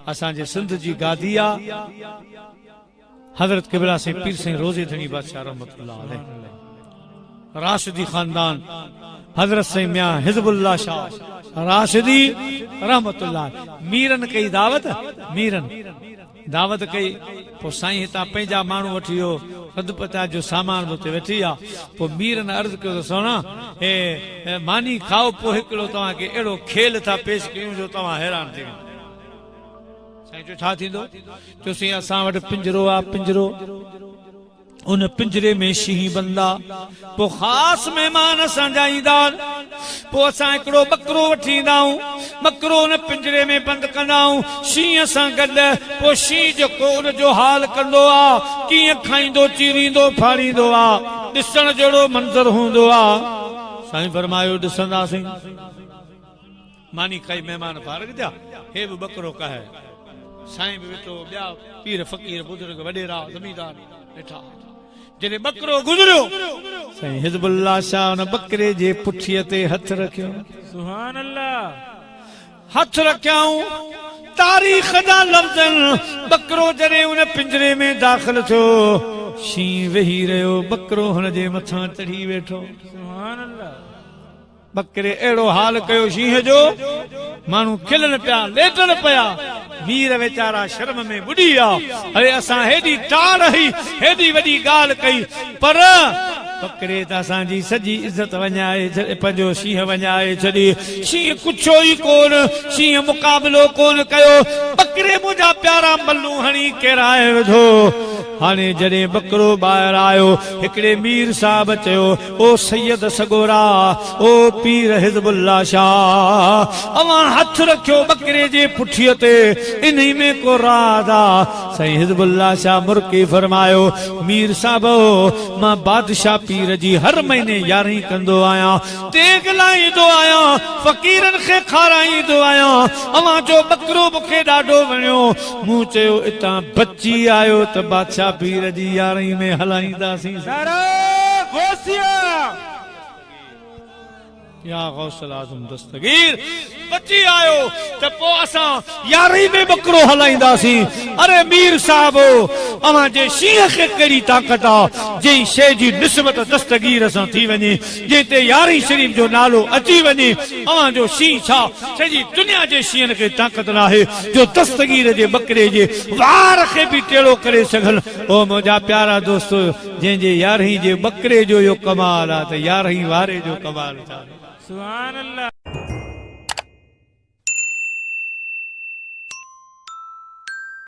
असांजे सिंध जी गादिया हजरत किबला से पीर सिंह रोज़े धनी बादशाह रहमतुल्लाह अलैह, राशिदी खानदान हजरत से मियां हिजबुल्लाह शाह राशिदी रहमतुल्लाह। मीरन कई दावत, मीरन दावत कई, पो साईं हितां पंहिंजा माण्हू वठी वियो, खदपता जो सामान उते वेठी आ। पो मीरन अर्ज़ कयो त सोना हे मानी खाओ, पो हिकिड़ो तव्हांखे अहिड़ो खेल था पेश कयूं जो तव्हां हैरान थी वेंदा। साईं जो छा थींदो? चयोसीं असां वटि पिंजरो आहे, पिंजरो, उन पिंजरे में शींहं बंदा, पो ख़ास महिमान असांजा ईंदा, पो असां हिकिड़ो बकरो वठी ईंदा आहियूं, बकरो उन पिंजरे में बंद कंदा आहियूं, शींहं सां गॾु। पो शींहं जेको उन जो हाल कंदो आहे, कीअं खाईंदो, चीरींदो, फाड़ींदो आहे, ॾिसण जहिड़ो मंज़र हूंदो आहे। साईं फरमायो ॾिसंदासीं। मानी खाई महिमान फारग जा, हे बि बकरो कहे। साईं बि वेठो, ॿिया पीर फ़कीर बुज़ुर्ग वॾेरा ज़मींदार वेठा। जॾहिं बकरो गुज़रियो, साईं हिजबुल्लाह शाह उन बकरे जे पुठीअ ते हथ रखियो। सुभान अल्लाह। हथ रखियाऊं, तारीख़ जा लफ़्ज़। बकरो जॾहिं उन पिंजरे में दाख़िल थियो, शींहं वेही रहियो, बकरो हुन जे मथां चढ़ी वेठो। सुभान अल्लाह। बकरे अहिड़ो हाल कयो शींहं जो, माण्हू खिलन पिया, लेटन पिया। मीर वेचारा शर्म में बुॾी विया। अरे असां हेॾी टार हई, हेॾी वॾी ॻाल्हि कई, पर बकरे त असांजी सॼी इज़त वञाए, पंहिंजो शींहं वञाए छॾी। शींहं कुछो ई कोन, शींहं मुक़ाबिलो कोन कयो। बकरे मुंहिंजा प्यारा मल्लू हणी केराए विधो। हाणे जॾहिं बकरो ॿाहिरि आयो, हिकिड़े मीर साहब चयो, ओ सैयद सगोरा, ओ पीर हिजबुल्लाह शाह, अवां हथ रखियो बकरे जे पुठीअ ते, इन्ही में को राज़ आहे। साईं हिजबुल्लाह शाह मुर्की फरमायो, मीर साहब मां बादशाह पीर जी हर महीने यारहीं कंदो आहियां, तेग लाहींदो आहियां, फ़कीरनि खे खाराईंदो आहियां। अवां जो बकरो मूंखे ॾाढो वणियो। मूं चयो इतां बची आयो त बादशाह पीर जी यारहीं में हलाईंदासीं। या गौसल आज़म दस्तगीर, बची आयो त पोइ असां यारहीं में बकरो हलाईंदासीं। अरे मीर साहब, अवां जे शींहं खे कहिड़ी ताक़त आहे, जंहिं शइ जी निस्बत दस्तगीर सां थी वञे, जंहिं ते यारहीं शरीफ़ जो नालो अची वञे। अवां जो शींहं छा, सॼी दुनिया जे शींहनि खे ताक़त न आहे जो दस्तगीर जे बकरे जे वार खे बि टेढ़ो करे सघनि। ओ मुंहिंजा प्यारा दोस्तो, जंहिंजे यारहीं जे बकरे जो इहो कमाल आहे, त यारहीं वारे जो कमाल छा? सुभान अल्लाह।